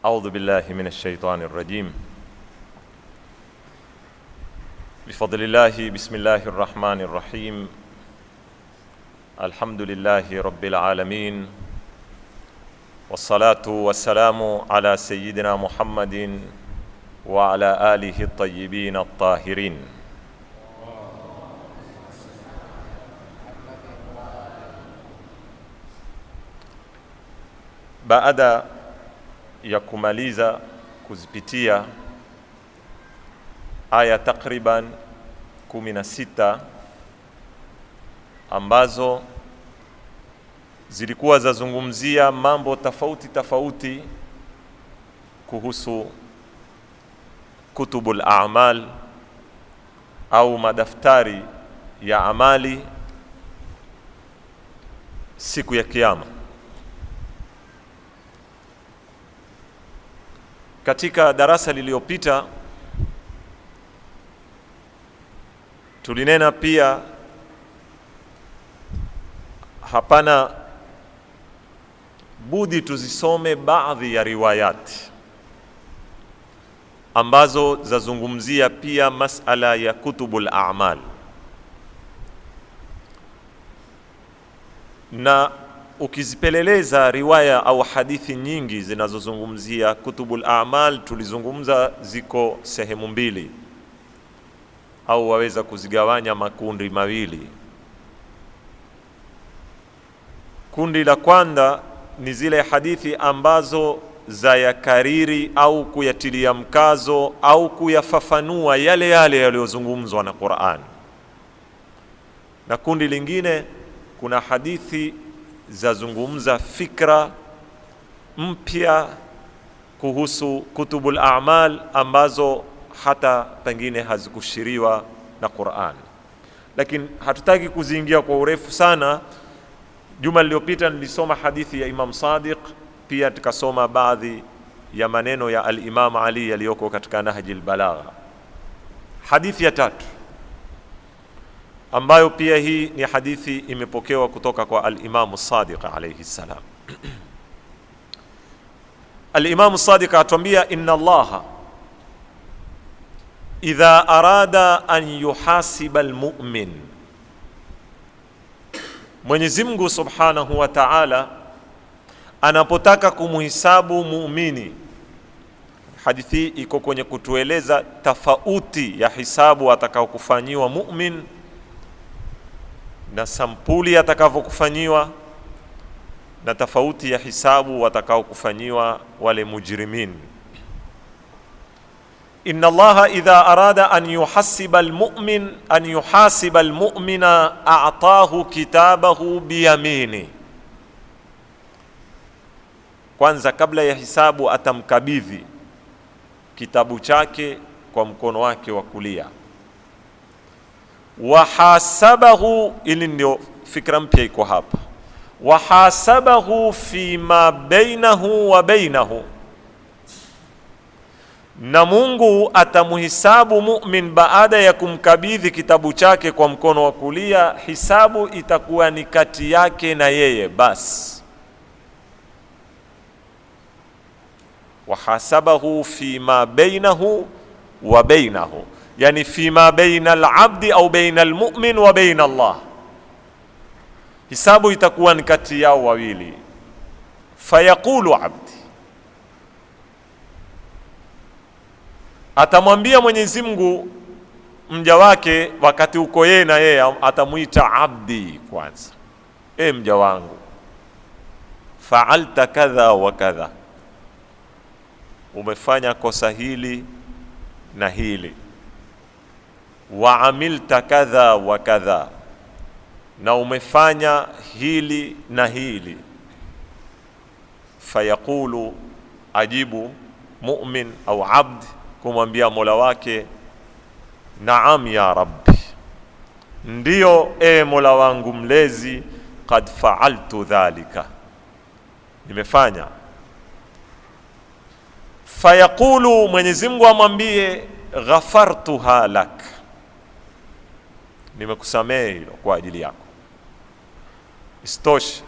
أعوذ بالله من الشيطان الرجيم. بفضل الله بسم الله الرحمن الرحيم. الحمد لله رب العالمين، والصلاة والسلام على سيدنا محمد وعلى آله الطيبين الطاهرين. Baada ya kumaliza kuzipitia aya takriban 16 ambazo zilikuwa zazungumzia mambo tofauti kuhusu kutubul a'mal au madaftari ya amali siku ya kiyama. Katika darasa lililopita tulinena pia hapana budi tuzisome baadhi ya riwayati ambazo zazungumzia pia masala ya kutubul a'mal, na ukizipeleleza riwaya au hadithi nyingi zinazozungumzia kutubul a'mal, tulizungumza ziko sehemu mbili au waweza kuzigawanya makundi mawili. Kundi la kwanza ni zile hadithi ambazo za yakariri au kuyatilia mkazo au kuyafafanua yale yaliyozungumzwa na Qur'an, na kundi lingine kuna hadithi zazungumza fikra mpya kuhusu kutubul a'mal ambazo hata pengine hazikushiriwa na Qur'an, lakini hatutaki kuziingia kwa urefu sana. Juma lililopita nilisoma hadithi ya Imam Sadiq, pia tukasoma baadhi ya maneno ya al-Imam Ali yaliyoko katika Nahjul Balagha. Hadithi ya tatu ambayo pia hii ni hadithi imepokewa kutoka kwa al-Imam Sadiq alayhi salam. Al-Imam Sadiq atuambia, inna Allah idha arada an yuhasiba al-mu'min, Mwenyezi Mungu Subhanahu wa Ta'ala anapotaka kumuhisabu muumini. Hadithi iko kwenye kutueleza tofauti ya hisabu atakayokufanyiwa mu'min na sampuli atakavyokufanyiwa, na tofauti ya hisabu watakaokufanyiwa wale mujrimin. Inna Allaha idha arada an yuhasiba almu'mina a'tahu kitabahu biyamini. Kwanza kabla ya hisabu atamkabidhi kitabu chake kwa mkono wake wa kulia. Wahasabahu, ili ndio fikra mpya iko hapa, wahasabahu fima bainahu wa bainahu, na Mungu atamuhisabu mu'min baada ya kumkabidhi kitabu chake kwa mkono wa kulia. Hisabu itakuwa ni kati yake na yeye basi. Wahasabahu fima bainahu wa bainahu, yani fima baina al-abdi au baina al-mu'min wa baina Allah, hisabu itakuwa ni kati yao wawili. Fayaqulu abdi, atamwambia Mwenyezi Mungu mja wake, wakati uko yeye na yeye atamuita abdi kwanza, mja wangu, fa'alta kadha wa kadha, umefanya kosa hili na hili, wa amilta kadha wa kadha, na umefanya hili na hili. Fayaqulu, ajibu mu'min au abd kumwambia Mola wake, naam ya Rabbi, ndiyo Mola wangu mlezi, qad fa'altu dhalika, nimefanya. Fayaqulu, Mwenyezi Mungu amwambie, ghafartuha lak, nimekusamehe hilo kwa ajili yako. Istosha,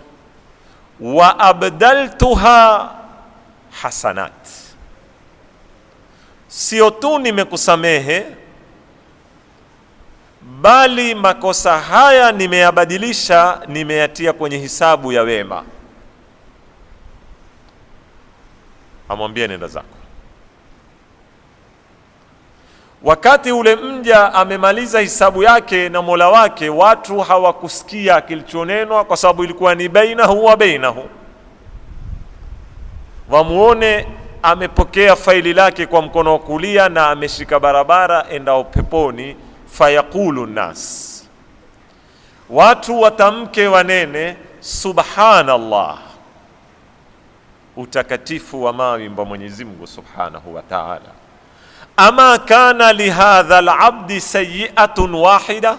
wa abdaltuha hasanat, sio tu nimekusamehe, bali makosa haya nimeyabadilisha, nimeyatia kwenye hisabu ya wema. Amwambie nenda zako. Wakati ule mja amemaliza hisabu yake na Mola wake, watu hawakusikia kilichonenwa kwa sababu ilikuwa ni bainahu wa bainahu. Wamuone amepokea faili lake kwa mkono wa kulia na ameshika barabara endao peponi. Fayaqulu nas, watu watamke wanene subhanallah, utakatifu wa mawimba Mwenyezi Mungu subhanahu wa ta'ala. Ama kana lihadha alabdi sayi'atun wahida,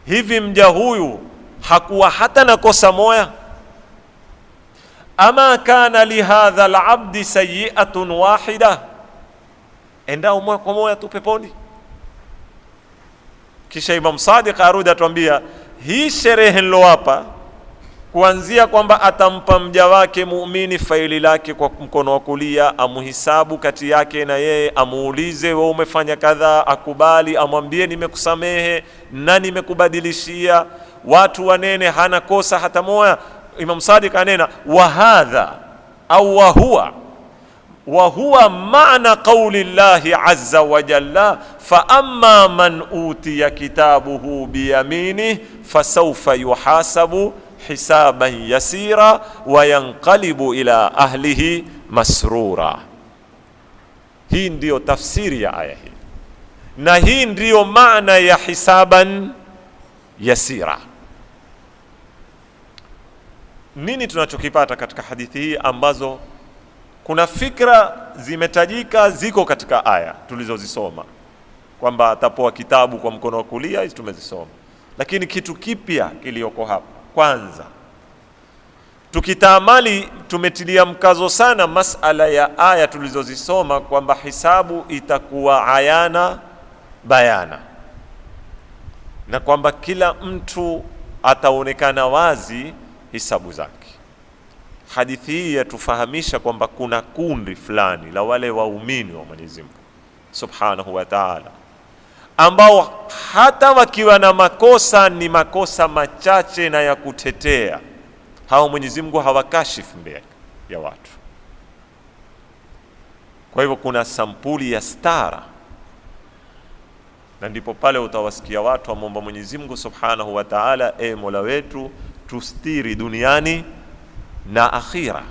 hivi mja huyu hakuwa hata na kosa moja? Ama kana lihadha alabdi sayi'atun wahida, endao moja kwa moja tu peponi. Kisha Imam Sadiq arudi atuambia hii sherehe nilowapa, kuanzia kwamba atampa mja wake muumini faili lake kwa mkono wa kulia, amuhisabu kati yake na yeye, amuulize wewe umefanya kadhaa, akubali, amwambie nimekusamehe na nimekubadilishia, watu wanene hana kosa hata moja. Imam Sadiq anena wa hadha au wa huwa maana qauli llahi azza wa jalla, fa amma man utiya kitabuhu biyaminihi fasawfa yuhasabu hisaban yasira wa yanqalibu ila ahlihi masrura. Hii ndiyo tafsiri ya aya hii, na hii ndiyo maana ya hisaban yasira. Nini tunachokipata katika hadithi hii ambazo kuna fikra zimetajika ziko katika aya tulizozisoma, kwamba atapoa kitabu kwa mkono wa kulia, hizi tumezisoma. Lakini kitu kipya kilioko hapa, kwanza tukitaamali, tumetilia mkazo sana masala ya aya tulizozisoma kwamba hisabu itakuwa ayana bayana, na kwamba kila mtu ataonekana wazi hisabu zake. Hadithi hii yatufahamisha kwamba kuna kundi fulani la wale waumini wa Mwenyezi Mungu Subhanahu wa Ta'ala, ambao hata wakiwa na makosa ni makosa machache na ya kutetea, hao Mwenyezi Mungu hawakashifu mbele ya watu. Kwa hivyo kuna sampuli ya stara, na ndipo pale utawasikia watu wamwomba Mwenyezi Mungu Subhanahu wa Ta'ala, e Mola wetu tustiri duniani na akhira.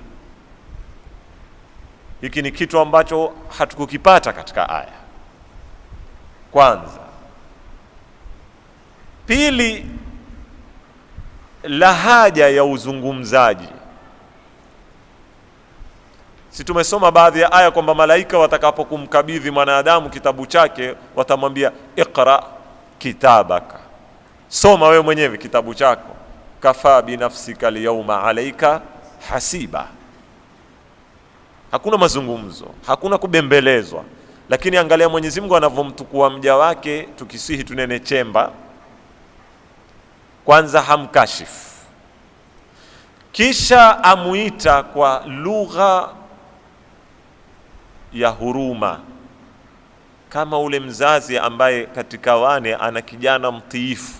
Hiki ni kitu ambacho hatukukipata katika aya. Kwanza. Pili, lahaja ya uzungumzaji. Si tumesoma baadhi ya aya kwamba malaika watakapokumkabidhi mwanadamu kitabu chake watamwambia iqra kitabaka, soma wewe mwenyewe kitabu chako, kafa binafsika alyawma alayka hasiba. Hakuna mazungumzo, hakuna kubembelezwa. Lakini angalia Mwenyezi Mungu anavomtukua mja wake, tukisihi tunene chemba. Kwanza hamkashifu, kisha amuita kwa lugha ya huruma, kama ule mzazi ambaye katika wane ana kijana mtiifu,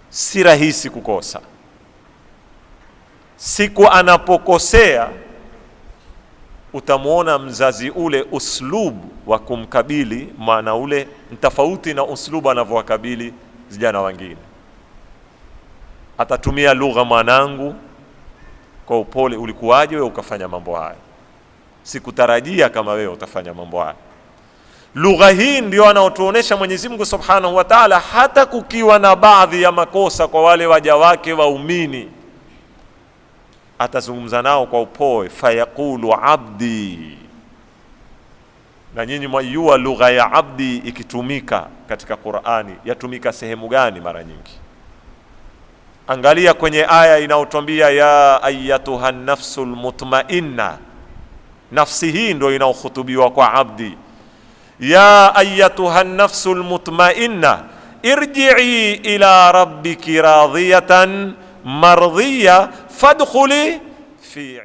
si rahisi kukosa. Siku anapokosea utamuona mzazi ule uslubu wa kumkabili mwana ule tofauti na uslubu anavyowakabili vijana wengine. Atatumia lugha, mwanangu, kwa upole, ulikuwaje wewe ukafanya mambo haya, sikutarajia kama wewe utafanya mambo haya. Lugha hii ndio anaotuonesha Mwenyezi Mungu Subhanahu wa Ta'ala, hata kukiwa na baadhi ya makosa kwa wale waja wake waumini, atazungumza nao kwa upole. Fayaqulu abdi, na nyinyi mwajua lugha ya abdi ikitumika katika Qur'ani yatumika sehemu gani mara nyingi? Angalia kwenye aya inayotuambia ya ayyatuhan nafsul mutmainna, nafsi hii ndio inaohutubiwa kwa abdi. Ya ayyatuhan nafsul mutmainna irji'i ila rabbiki radiyatan mardhiya fadkhuli fi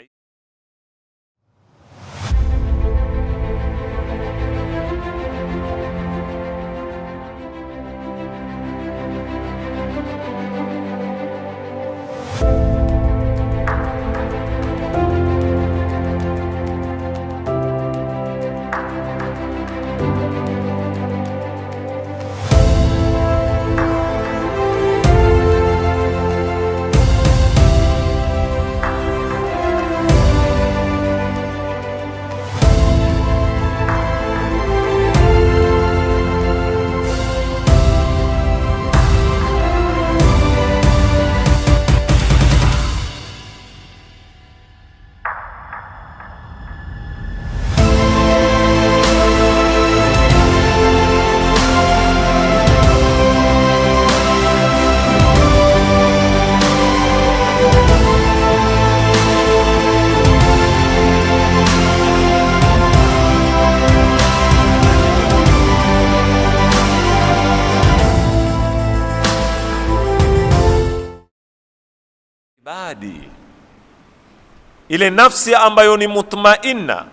ile nafsi ambayo ni mutmainna,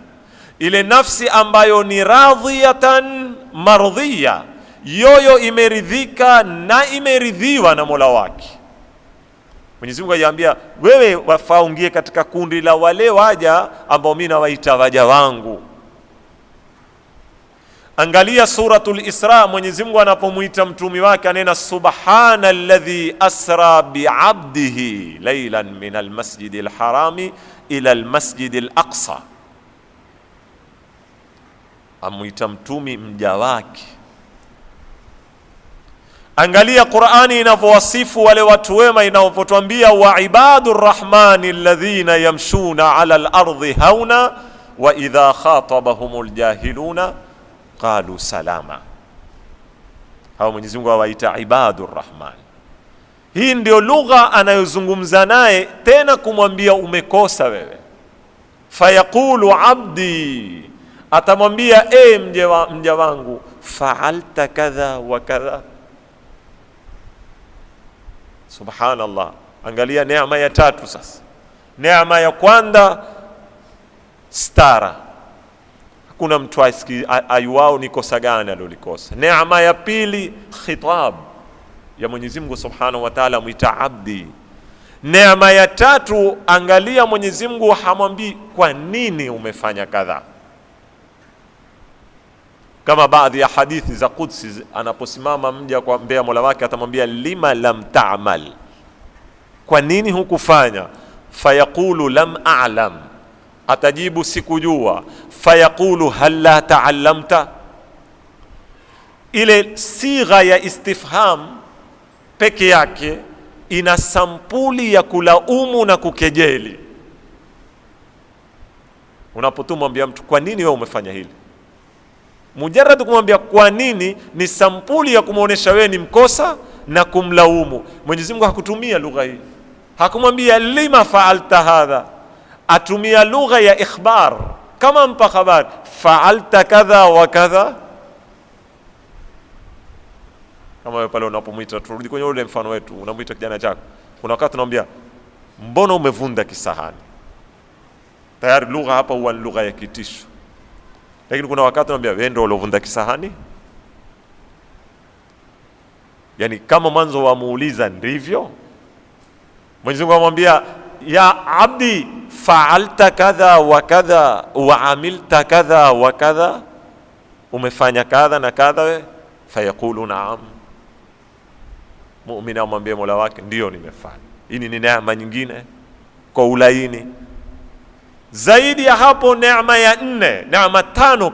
ile nafsi ambayo ni radhiyatan mardhiya, yoyo imeridhika na imeridhiwa na Mola wake. Mwenyezi Mungu ajaambia wewe wafaa ungie katika kundi la wale waja ambao mimi nawaita waja wangu. Angalia suratul Isra, Mwenyezi Mungu anapomuita mtumi wake anena subhana alladhi asra bi'abdihi laylan min almasjidil harami ila almasjidil aqsa. Amuita mtumi mja wake. Angalia Qur'ani inavyowasifu wale watu wema, inapotuambia wa ibadur rahmani alladhina yamshuna ala al-ardi hauna wa idha khatabahumul jahiluna qalu salama. Hao Mwenyezi Mungu awaita ibadur rahman. Hii ndio lugha anayozungumza naye, tena kumwambia umekosa wewe. Fayaqulu abdi, atamwambia mja wangu, fa'alta kadha wa kadha. Subhanallah. Angalia neema ya tatu sasa. Neema ya kwanza stara, hakuna mtu ayuao ni kosa gani alilikosa. Neema ya pili khitab ya Mwenyezi Mungu Subhanahu wa Ta'ala, muita abdi. Neema ya tatu, angalia Mwenyezi Mungu hamwambii kwa nini umefanya kadha, kama baadhi ya hadithi za Qudsi anaposimama mja kwa mbele ya Mola wake atamwambia lima lam ta'mal, kwa nini hukufanya? Fayaqulu lam a'lam, atajibu sikujua. Fayaqulu hal la ta'allamta. Ile sigha ya istifham peke yake ina sampuli ya kulaumu na kukejeli. Unapotumwambia mtu kwa nini wewe umefanya hili, mujarrad kumwambia kwa nini ni sampuli ya kumuonesha wewe ni mkosa na kumlaumu. Mwenyezi Mungu hakutumia lugha hii, hakumwambia lima fa'alta hadha, atumia lugha ya ikhbar, kama mpa habari, fa'alta kadha wa kadha. Kama wewe pale unapomuita, turudi kwenye ule mfano wetu, unamuita kijana chako, kuna wakati unamwambia mbona umevunda kisahani, tayari lugha hapa huwa lugha ya kitisho. Lakini kuna wakati unamwambia wewe ndio ulovunda kisahani, yani kama mwanzo wamuuliza ndivyo. Mwenyezi Mungu amwambia ya abdi fa'alta kadha wa kadha wa amilta kadha wa kadha, umefanya kadha na kadha wewe. Fayaqulu na'am, muumini amwambie Mola wake ndio nimefanya. Hii ni neema nyingine kwa ulaini zaidi ya hapo. Neema ya nne, neema tano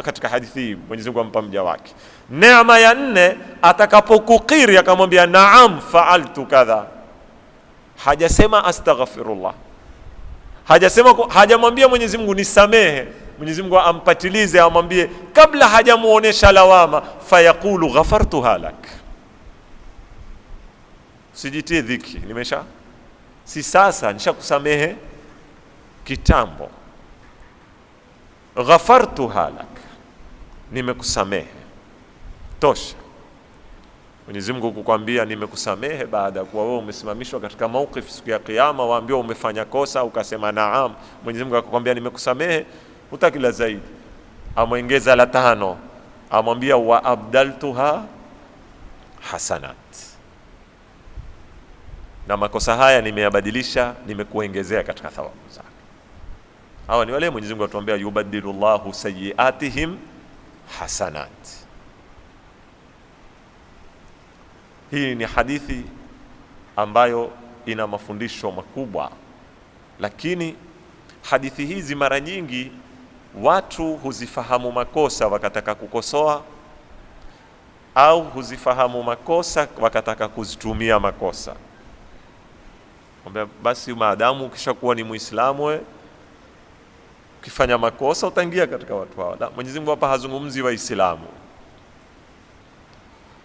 katika hadithi hii Mwenyezi Mungu ampa mja wake. Neema ya nne, atakapokukiri akamwambia naam fa'altu kadha, hajasema astaghfirullah, hajamwambia Mwenyezi Mungu nisamehe. Mwenyezi Mungu ampatilize, amwambie kabla hajamuonesha lawama, fayaqulu ghafartuha lak, sijitie dhiki, si sasa nishakusamehe kitambo. Ghafartuha lak, nimekusamehe, tosha. Mwenyezi Mungu kukwambia nimekusamehe baada ya kuwa wewe umesimamishwa katika mauqif siku ya kiyama, waambiwa umefanya kosa ukasema naam, Mwenyezi Mungu akakwambia nimekusamehe, hutaki la zaidi. Amwongeza la tano, amwambia wa abdaltuha hasanat, na makosa haya nimeyabadilisha, nimekuongezea katika thawabu zake. Hawa ni wale Mwenyezi Mungu atuambia yubadilullahu sayiatihim hasanat. Hii ni hadithi ambayo ina mafundisho makubwa, lakini hadithi hizi mara nyingi watu huzifahamu makosa wakataka kukosoa, au huzifahamu makosa wakataka kuzitumia makosa. Basi maadamu ukishakuwa ni Muislamu wewe, ukifanya makosa utaingia katika watu hao. Mwenyezi Mungu hapa hazungumzi Waislamu.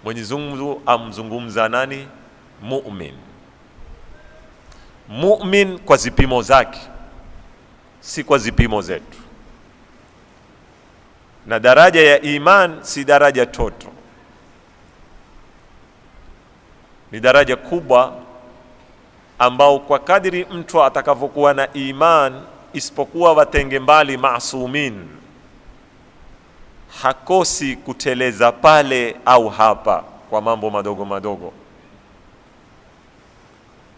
Mwenyezi Mungu amzungumza nani? Mu'min. Mu'min kwa zipimo zake, si kwa zipimo zetu. Na daraja ya iman si daraja toto, ni daraja kubwa ambao kwa kadiri mtu atakavyokuwa na iman, isipokuwa watenge mbali maasumin, hakosi kuteleza pale au hapa kwa mambo madogo madogo,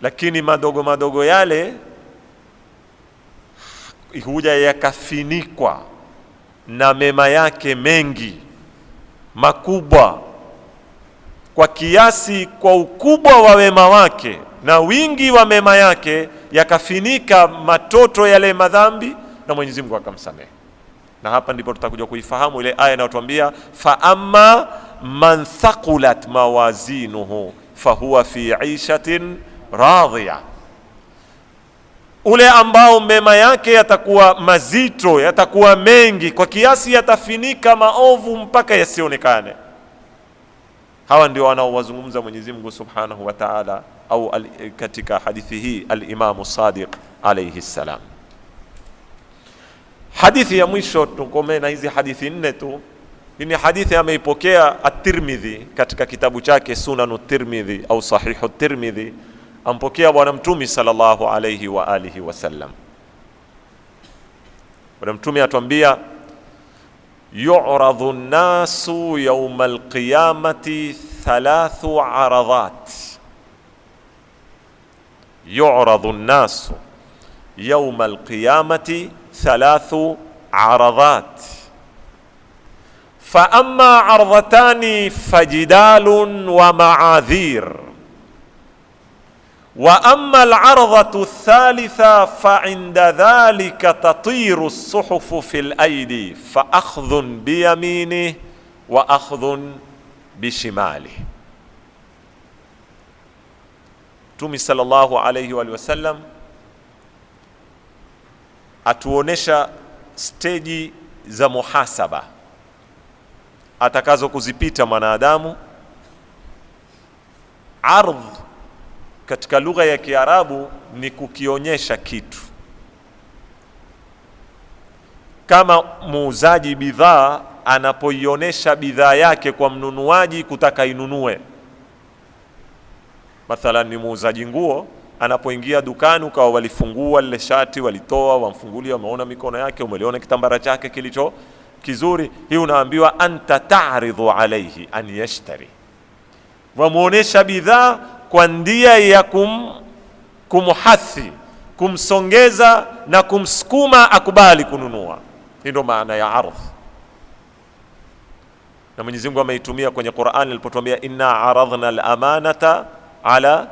lakini madogo madogo yale huja yakafinikwa na mema yake mengi makubwa, kwa kiasi, kwa ukubwa wa wema wake na wingi wa mema yake yakafinika matoto yale madhambi, na Mwenyezi Mungu akamsamehe. Na hapa ndipo tutakuja kuifahamu ile aya inayotuambia fa amma man thaqulat mawazinuhu fahuwa fi 'ishatin radhiya, ule ambao mema yake yatakuwa mazito, yatakuwa mengi kwa kiasi yatafinika maovu mpaka yasionekane. Hawa ndio wanaowazungumza Mwenyezi Mungu Subhanahu wa Ta'ala, au katika hadithi hii al-Imam Sadiq alayhi salam. Hadithi ya mwisho tukome na hizi hadithi nne tu. Ni hadithi ameipokea at-Tirmidhi katika kitabu chake Sunan at-Tirmidhi au Sahih at-Tirmidhi, ampokea Bwana Mtume sallallahu alayhi wa alihi wasallam. Bwana Mtume atuambia yu'radhu an-nasu yawm al-qiyamati thalathu 'aradat. Yu'radhu an-nasu yawm al-qiyamati thalathu 'aradat. Fa amma 'ardatani fajidalun wa ma'adhir, wa amma al-'ardhatu ath-thalitha fa 'inda dhalika tatiru as-suhufu fil aydi fa akhdhun bi yaminihi wa akhdhun bi shimalihi. Mtume sallallahu alayhi wa sallam atuonesha steji za muhasaba atakazo kuzipita mwanadamu. Ardh katika lugha ya Kiarabu ni kukionyesha kitu. Kama muuzaji bidhaa anapoionyesha bidhaa yake kwa mnunuaji kutaka inunue. Mathalan, ni muuzaji nguo anapoingia dukani, ukawa walifungua lile shati, walitoa, wamfungulia, wameona mikono yake, umeliona kitambara chake kilicho kizuri, hii unaambiwa anta ta'ridhu alayhi an yashtari. Wamuonesha bidhaa kwa ndia ya kumhathi, kumsongeza na kumsukuma akubali kununua. Hii ndio maana ya ardh. Na Mwenyezi Mungu ameitumia kwenye Qur'an alipotuambia inna aradhna al-amanata ala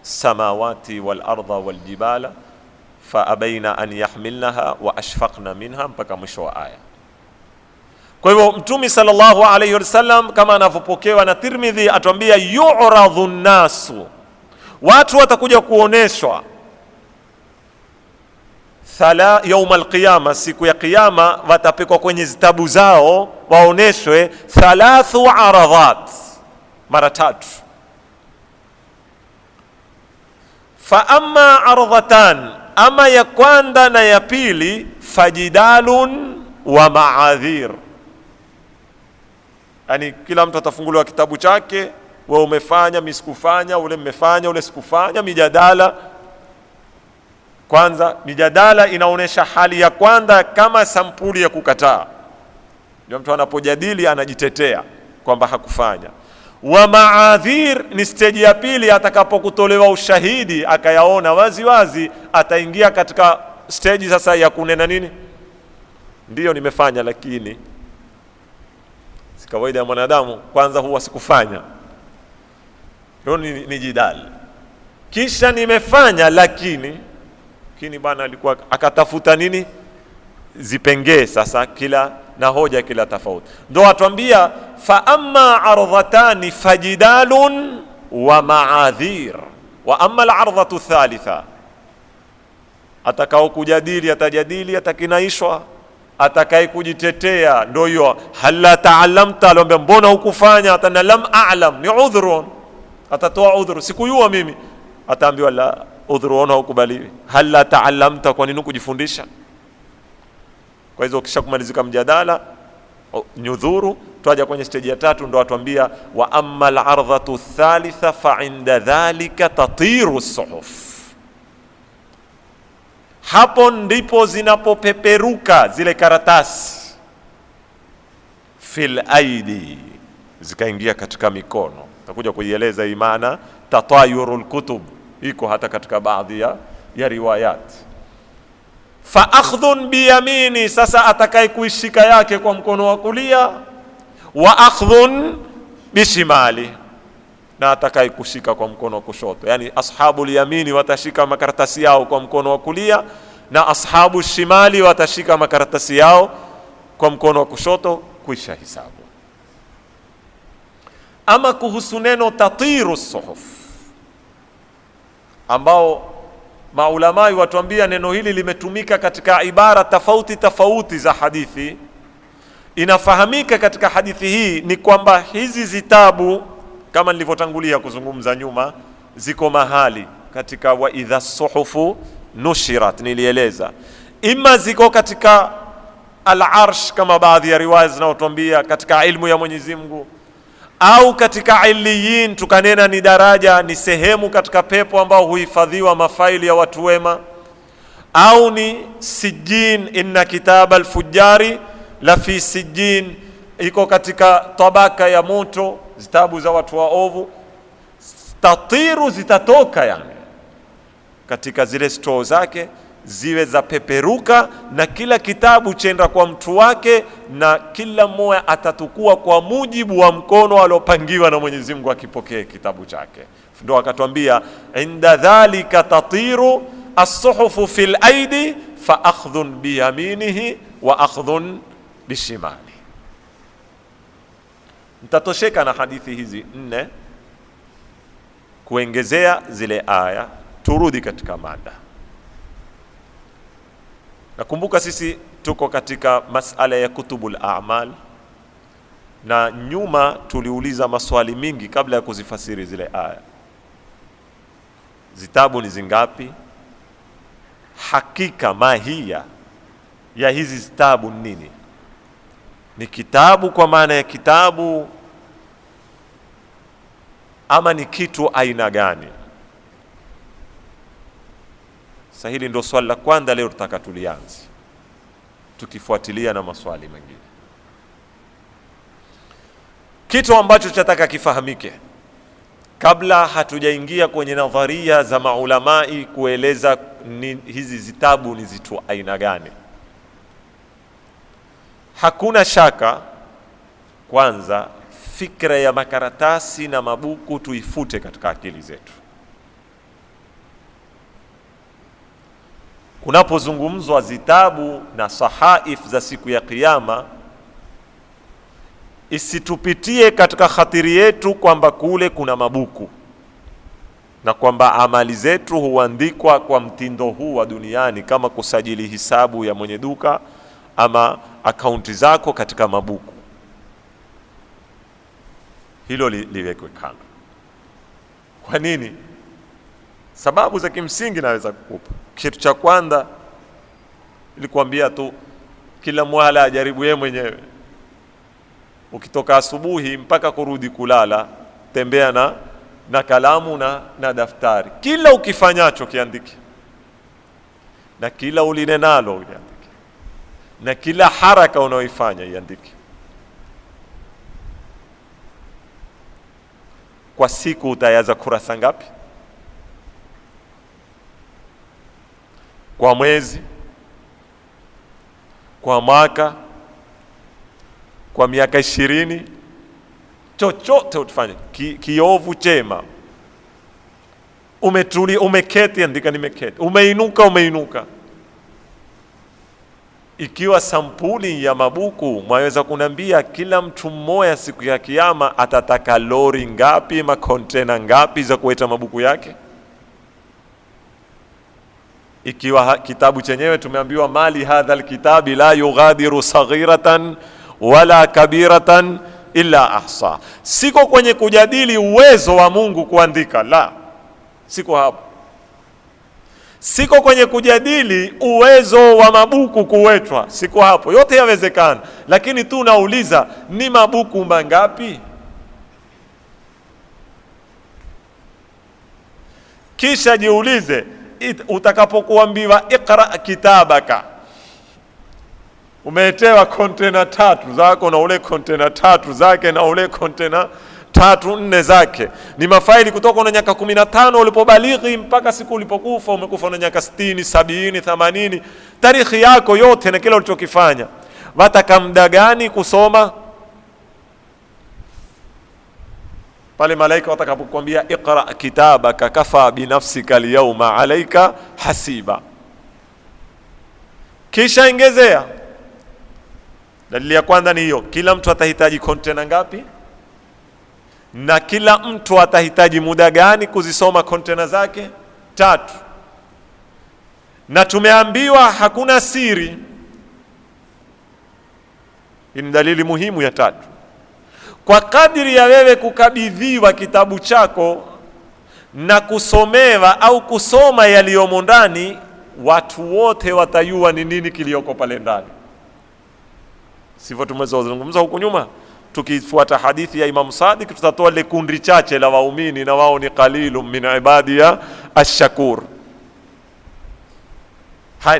samawati wal ardha wal jibala fa abaina an yahmilnaha wa ashfaqna minha, mpaka mwisho wa aya. Kwa hivyo Mtume sallallahu alayhi wasallam kama anavyopokewa na Tirmidhi atuambia yu'radhu an-nasu, watu watakuja kuoneshwa yaum al-qiyama, siku ya kiyama, watapekwa kwenye zitabu zao waoneshwe thalathu aradhat, mara tatu. Fa amma ardhatan, ama ya kwanza na ya pili, fajidalun wa ma'adhir. Yani kila mtu atafunguliwa kitabu chake, wewe umefanya, mimi sikufanya, ule mmefanya, ule sikufanya, mijadala. Kwanza mijadala inaonesha hali ya kwanza kama sampuli ya kukataa. Ndio mtu anapojadili anajitetea kwamba hakufanya. Wa maadhir ni stage ya pili, atakapokutolewa ushahidi akayaona wazi wazi, ataingia katika stage sasa ya kunena nini? Ndiyo nimefanya, lakini si kawaida ya mwanadamu, kwanza huwa sikufanya. Ndio ni jidal. Kisha nimefanya lakini bana alikuwa akatafuta nini? Zipengee sasa kila na hoja kila tofauti. Ndio atuambia fa amma ardhatani fajidalun wa ma'adhir, wa amma al-ardhatu thalitha, atakao kujadili atajadili, atakinaishwa, atakaye kujitetea ndio hiyo halla ta'allamta, alombe mbona hukufanya, atana lam a'lam, ni udhrun, atatoa udhuru, sikujua mimi, ataambiwa la udhuru ona hukubaliwi. Halla ta'allamta, kwa nini kujifundisha? Kwa hizo kisha kumalizika mjadala nyudhuru, twaja kwenye stage ya tatu, ndo atuambia wa amma al-ardhatu thalitha fa inda dhalika tatiru as-suhuf. hapo ndipo zinapopeperuka zile karatasi, fil aidi, zikaingia katika mikono. Takuja kuieleza hii maana tatayurul kutub, iko hata katika baadhi ya riwayat. Fa akhdhun biyamini, sasa atakaye kuishika yake kwa mkono wa kulia, wa akhdhun bishimali, na atakaye kushika kwa mkono wa kushoto. Yani ashabul yamini watashika makaratasi yao kwa mkono wa kulia, na ashabu shimali watashika makaratasi yao kwa mkono wa kushoto, kuisha hisabu. Ama kuhusu neno tatiru suhuf, ambao maulamai watuambia neno hili limetumika katika ibara tofauti tofauti za hadithi. Inafahamika katika hadithi hii ni kwamba hizi zitabu, kama nilivyotangulia kuzungumza nyuma, ziko mahali katika wa idha suhufu nushirat, nilieleza ima ziko katika al-arsh kama baadhi ya riwaya zinazotuambia katika ilmu ya Mwenyezi Mungu, au katika iliyin, tukanena ni daraja, ni sehemu katika pepo ambao huhifadhiwa mafaili ya watu wema, au ni sijin, inna kitaba al-fujari la fi sijin, iko katika tabaka ya moto, zitabu za watu waovu. Tatiru zitatoka yani katika zile store zake, ziwe za peperuka, na kila kitabu chenda kwa mtu wake, na kila mmoja atatukua kwa mujibu wa mkono aliopangiwa na Mwenyezi Mungu akipokea kitabu chake. Ndio akatwambia inda dhalika tatiru as-suhufu fil aidi fa akhdhun bi yaminihi wa akhdhun bishimali. Mtatosheka na hadithi hizi 4 kuongezea zile aya. Turudi katika mada. Nakumbuka sisi tuko katika masala ya kutubul a'mal, na nyuma tuliuliza maswali mingi kabla ya kuzifasiri zile aya. Zitabu ni zingapi? Hakika mahia ya hizi zitabu nini? Ni kitabu kwa maana ya kitabu, ama ni kitu aina gani? Sasa hili ndio swali la kwanza leo tutaka tulianze, tukifuatilia na maswali mengine. Kitu ambacho tunataka kifahamike kabla hatujaingia kwenye nadharia za maulamai kueleza hizi zitabu ni zitu aina gani. Hakuna shaka, kwanza fikra ya makaratasi na mabuku tuifute katika akili zetu. Kunapozungumzwa zitabu na sahaif za siku ya Kiyama, isitupitie katika khatiri yetu kwamba kule kuna mabuku na kwamba amali zetu huandikwa kwa mtindo huu wa duniani, kama kusajili hisabu ya mwenye duka ama akaunti zako katika mabuku. Hilo liwekwe kando. Kwa nini? Sababu za kimsingi naweza kukupa. Kitu cha kwanza nilikwambia tu, kila mwala ajaribu yeye mwenyewe. Ukitoka asubuhi mpaka kurudi kulala, tembea na kalamu na daftari. Kila ukifanyacho kiandike, na kila ulinenalo uliandike, na kila haraka unaoifanya iandike. Kwa siku utayaza kurasa ngapi? Kwa mwezi, kwa mwaka, kwa miaka 20, chochote utafanya. Kiovu chema, umetuli, umeketi, andika nimeketi, umeinuka. Ikiwa sampuli ya mabuku, mwaweza kunambia kila mtu mmoja siku ya Kiyama atataka lori ngapi, makontena ngapi za kuweka mabuku yake? Ikiwa kitabu chenyewe tumeambiwa mali hadha alkitabi la yughadiru saghiratan wala kabiratan illa ahsa. Siko kwenye kujadili uwezo wa Mungu kuandika, la, siko hapo. Siko kwenye kujadili uwezo wa mabuku kuwetwa, siko hapo. Yote yawezekana, lakini tu nauliza ni mabuku mangapi? Kisha jiulize, utakapokuambiwa iqra kitabaka, umetewa kontena 3 zako na ule kontena 3 zake na ule kontena 3-4 zake, ni mafaili kutoka na miaka 15 ulipobalighi mpaka siku ulipokufa. Umekufa na miaka 60, 70, 80, tarikhi yako yote na kila ulichokifanya. Wataka muda gani kusoma? Pale malaika watakapokuambia iqra kitabaka kafa binafsika alyawma alayka hasiba, kisha ingezea. Dalili ya kwanza ni hiyo, kila mtu atahitaji kontena ngapi na kila mtu atahitaji muda gani kuzisoma kontena zake 3. Na tumeambiwa hakuna siri. Hii ni dalili muhimu ya 3. Kwa kadiri ya wewe kukabidhiwa kitabu chako na kusomewa au kusoma yaliyomo ndani, watu wote watajua ni nini kilioko pale ndani. Sivyo tumezozungumza huku nyuma? Tukifuata hadithi ya Imam Sadiq tutatoa ile kundi chache la waumini, na wao ni qalilun min ibadiya ash-shakur.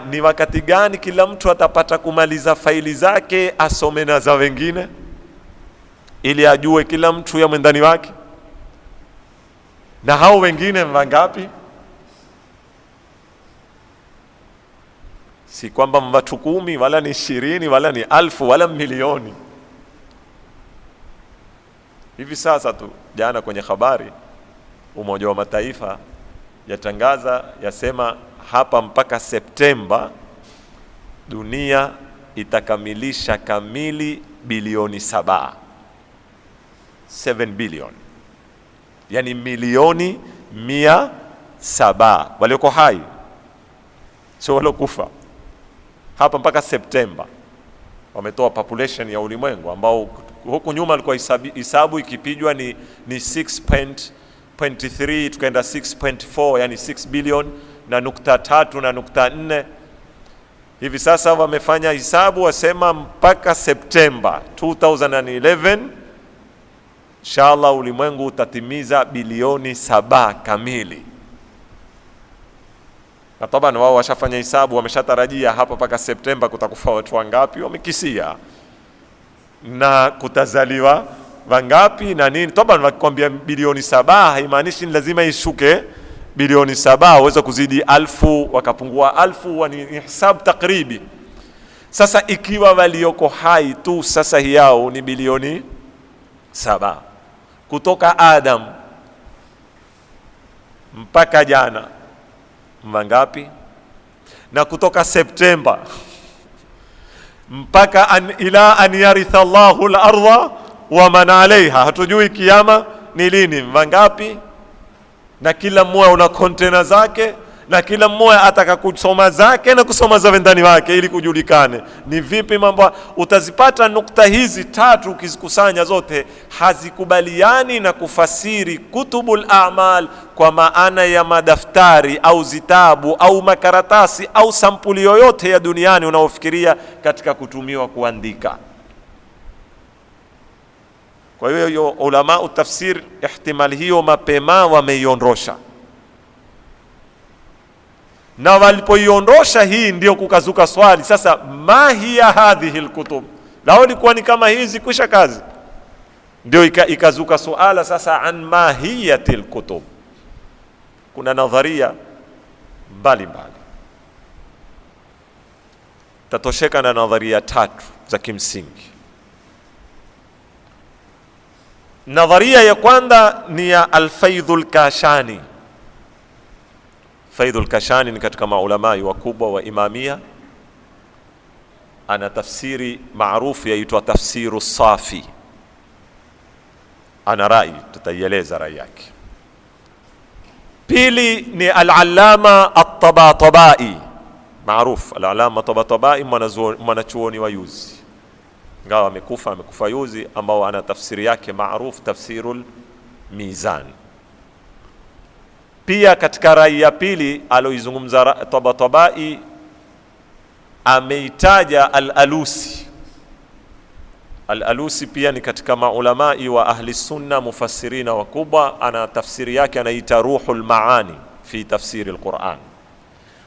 Ni wakati gani kila mtu atapata kumaliza faili zake asome na za wengine, ili ajue kila mtu ya mwendani wake? Na hao wengine wangapi? Si kwamba watu 10 wala ni 20 wala ni 1000 wala milioni. Hivi sasa tu jana kwenye habari Umoja wa Mataifa yatangaza, yasema hapa mpaka Septemba dunia itakamilisha kamili bilioni 7 billion, yani milioni 107 walioko hai, sio waliokufa. Hapa mpaka Septemba wametoa population ya ulimwengu, ambao huku nyuma alikuwa hisabu ikipijwa ni 6.23 tukaenda 6.4, yani 6 billion na .3 na .4. Hivi sasa wamefanya hisabu, wasema mpaka Septemba 2011 inshallah ulimwengu utatimiza bilioni 7 kamili. Na tabani wao washafanya hisabu, wameshatarajia hapa mpaka Septemba kutakufa watu wangapi, wamekisia na kutazaliwa wangapi na nini. Tabani wakikwambia bilioni 7 haimaanishi ni lazima ishuke bilioni 7, waweza kuzidi 1000 wakapungua 1000, ni hisabu takribi. Sasa ikiwa walioko hai tu sasa yao ni bilioni 7 kutoka Adam mpaka jana mangapi? Na kutoka Septemba mpaka ila an yaritha Allahu al-ardha wa man alayha, hatujui kiyama ni lini, mangapi? Na kila mmoja una kontena zake, na kila mmoja ataka kusoma zake na kusoma za wendani wake ili kujulikane ni vipi mambo. Utazipata nukta hizi 3 ukizikusanya zote hazikubaliani na kufasiri kutubul a'mal kwa maana ya madaftari au zitabu au makaratasi au sampuli yoyote ya duniani unaofikiria katika kutumiwa kuandika. Kwa hiyo ulama utafsir ihtimali hiyo mapema wameiondosha, na walipoiondosha hii ndio kukazuka swali sasa, ma hiya hadhihi alkutub. Lao ilikuwa ni kama hizi kwisha kazi, ndio ikazuka suala sasa an mahiyati alkutub. Kuna nadharia mbalimbali, tatosheka na nadharia 3 za kimsingi. Nadharia ya kwanza ni ya Al-Faidhul Kashani. Faidhul Kashani ni katika maulamai wakubwa wa Imamia, ana tafsiri maarufu yaitwa Tafsiru Safi. Ana rai, tutaieleza rai yake. Pili ni Al-Allama At-Tabatabai, maarufu Al-Allama Tabatabai, mwanachuoni wa Yuzi, ingawa amekufa Yuzi, ambao ana tafsiri yake maarufu Tafsirul Mizan. Pia katika rai ya pili aloizungumza Tabatabai ameitaja Al-Alusi. Al-Alusi pia ni katika maulamai wa ahli sunna mufassirina wakubwa, ana tafsiri yake anaita Ruhul Maani fi tafsiri al-Quran.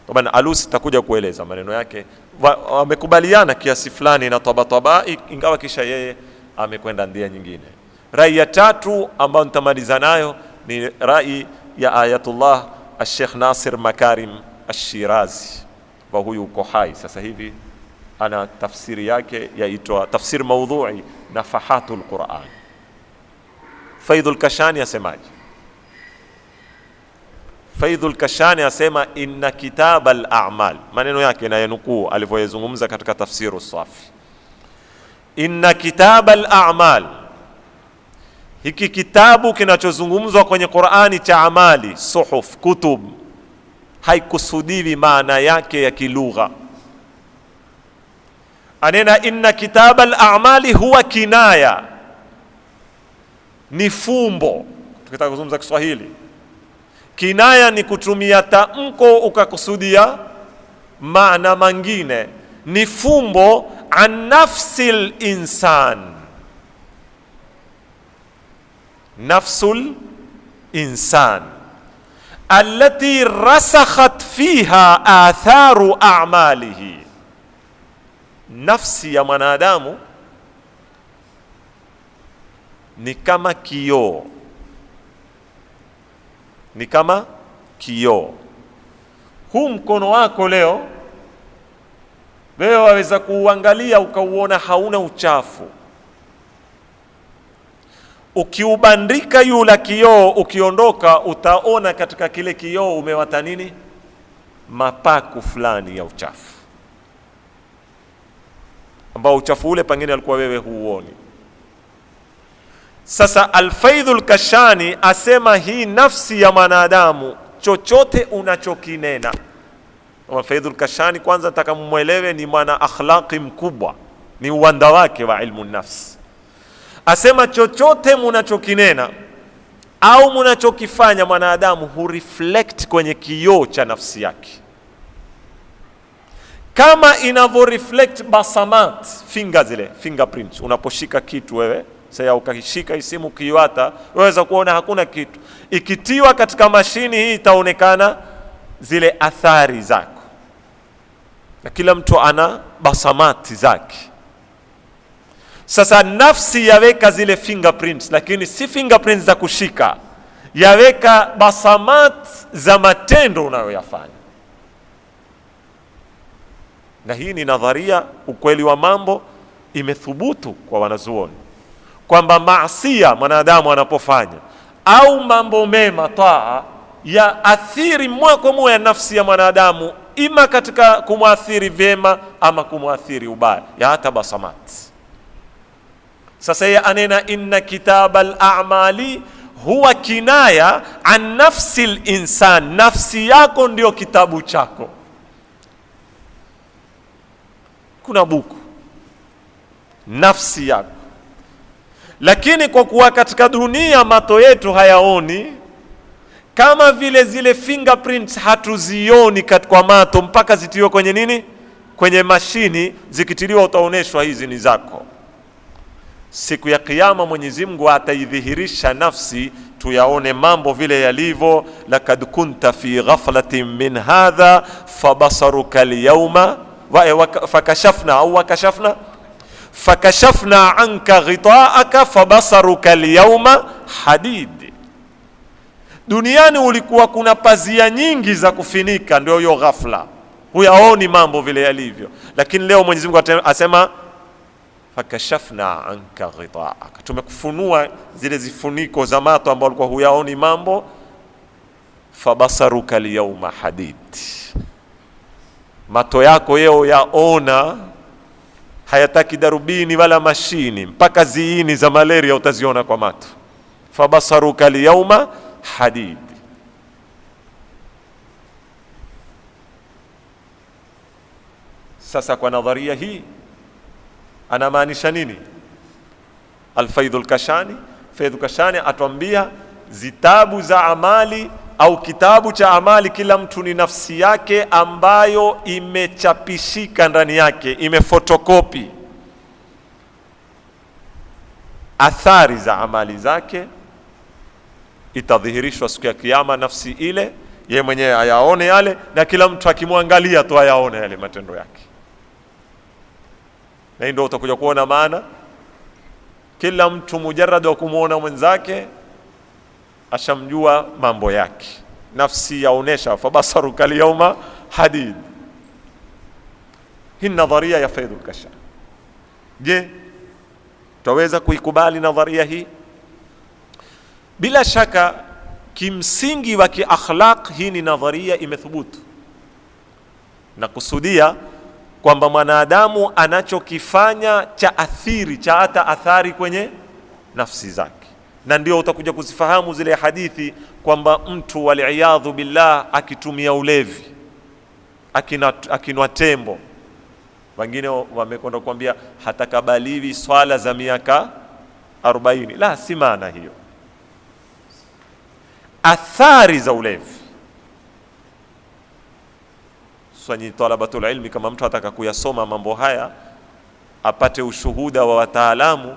Tabana Alusi takuja kueleza maneno yake, wamekubaliana kiasi fulani na Tabatabai, ingawa kisha yeye amekwenda ndia nyingine. Rai ya tatu ambayo nitamaliza nayo ni rai ya Ayatullah Sheikh Nasir Makarim Ash-Shirazi, wa huyu uko hai sasa hivi, ana tafsiri yake yaitwa tafsir maudhui Nafahatul Quran. Faidhul Kashani asemaje? Faidhul Kashani asema inna kitab al-a'mal, maneno yake na yanukuu alivyoyazungumza katika tafsiru Safi. Inna kitab al-a'mal, hiki kitabu kinachozungumzwa kwenye Qur'ani cha amali, suhuf, kutub, haikusudiwi maana yake ya kilugha. Anena inna kitab al-a'mali huwa kinaya, ni fumbo. Tukitaka kuzungumza Kiswahili, kinaya ni kutumia tamko ukakusudia maana mengine, ni fumbo an nafsil insan, nafsul insan allati rasakhat fiha atharu a'malihi. Nafsi ya mwanadamu ni kama kioo, ni kama kioo. Huu mkono wako leo wewe waweza kuuangalia ukauona hauna uchafu. Ukiubandika yule kioo, ukiondoka utaona katika kile kioo umewata nini? Mapaku fulani ya uchafu, ambao uchafu ule pengine alikuwa wewe huuoni. Sasa Al-Faidhul Kashani asema hii nafsi ya mwanadamu, chochote unachokinena. Al-Faidhul Kashani kwanza nataka mmuelewe ni mwana akhlaqi mkubwa, ni uwanda wake wa ilmu nafsi. Asema chochote mnachokinena au mnachokifanya mwanadamu hureflect kwenye kioo cha nafsi yake, kama inavyo reflect basamat, zile fingerprints. Unaposhika kitu wewe sasa, ukishika isimu kiwata, waweza kuona hakuna kitu. Ikitiwa katika mashini hii itaonekana zile athari zako, na kila mtu ana basamati zake. Sasa nafsi yaweka zile fingerprints, lakini si fingerprints za kushika, yaweka basamat za matendo unayoyafanya. Na hii ni nadharia, ukweli wa mambo, imethubutu kwa wanazuoni kwamba maasiya mwanadamu anapofanya au mambo mema, taa, ya athiri moja kwa moja nafsi ya mwanadamu, ima katika kumwathiri vyema ama kumwathiri ubaya, ya hata basamat. Sasa yeye anena inna kitab al-a'mali huwa kinaya an nafsi al-insan, nafsi yako ndio kitabu chako. Kuna buku nafsi yako, lakini kwa kuwa katika dunia mato yetu hayaoni, kama vile zile fingerprints hatuzioni kwa mato mpaka zitiwe kwenye nini, kwenye mashini. Zikitiliwa utaoneshwa hizi ni zako. Siku ya Kiyama Mwenyezi Mungu ataidhihirisha nafsi, tuyaone mambo vile yalivyo. Lakad kunta fi ghaflatin min hadha fabasaruka al-yawma fakashafna au wakashafna fakashafna anka ghita'aka fabasaruka al-yawma hadid. Duniani ulikuwa kuna pazia nyingi za kufinika, ndio hiyo ghafla, huyaoni mambo vile yalivyo. Lakini leo Mwenyezi Mungu asema fakashafna anka ghita'aka, tumekufunua zile zifuniko za mato ambao ulikuwa huyaoni mambo. Fabasaruka al-yawma hadid, mato yako yeo yaona, hayataki darubini wala mashini, mpaka ziini za malaria utaziona kwa mato. Fabasaruka al-yawma hadid. Sasa kwa nadharia hii anamaanisha nini Al-Faidhul Kashani? Faidhul Kashani atuambia zitabu za amali au kitabu cha amali, kila mtu ni nafsi yake ambayo imechapishika ndani yake, imefotokopi athari za amali zake. Itadhihirishwa siku ya Kiyama nafsi ile, yeye mwenyewe ayaone yale, na kila mtu akimwangalia tu ayaone yale matendo yake. Na ndio utakuja kuona maana kila mtu mujarrad wa kumuona mwenzake ashamjua mambo yake. Nafsi yaonesha fabasaruka al-yawma hadid. Hii nadharia ya Faidhul Kashaf. Je, tutaweza kuikubali nadharia hii? Bila shaka kimsingi wa kiakhlaq hii ni nadharia imethubutu, na kusudia kwamba mwanadamu anachokifanya cha athiri cha hata athari kwenye nafsi zake. Na ndio utakuja kuzifahamu zile hadithi kwamba mtu waliyadhu billah akitumia ulevi, akinwa tembo, wengine wamekwenda kuambia hatakabaliwi swala za miaka 40. La, si maana hiyo. Athari za ulevi, swanyi talabatul ilmi, kama mtu ataka kuyasoma mambo haya apate ushuhuda wa wataalamu,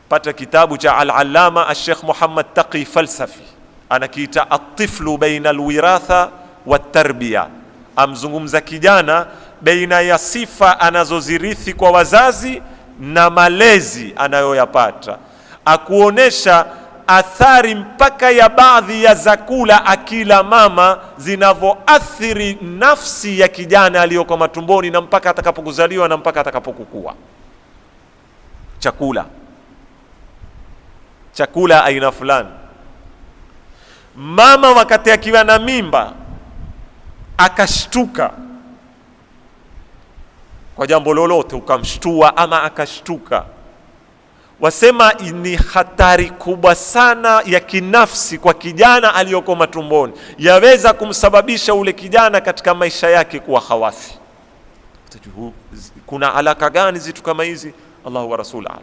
pata kitabu cha al-allama al-Sheikh Muhammad Taqi Falsafi, anakiita at-tiflu baina al-wiratha wat-tarbiya. Amzungumza kijana baina ya sifa anazozirithi kwa wazazi na malezi anayoyapata, akuonesha athari mpaka ya baadhi ya zakula akila mama zinavyoathiri nafsi ya kijana aliyoko matumboni na mpaka atakapokuzaliwa na mpaka atakapokukua. Chakula aina fulani, mama wakati akiwa na mimba akashtuka kwa jambo lolote, ukamshtua ama akashtuka, wasema ni hatari kubwa sana ya kinafsi kwa kijana aliyoko matumboni, yaweza kumsababisha ule kijana katika maisha yake kuwa hawafi. Kuna alaka gani zitu kama hizi? Allahu wa Rasul alam.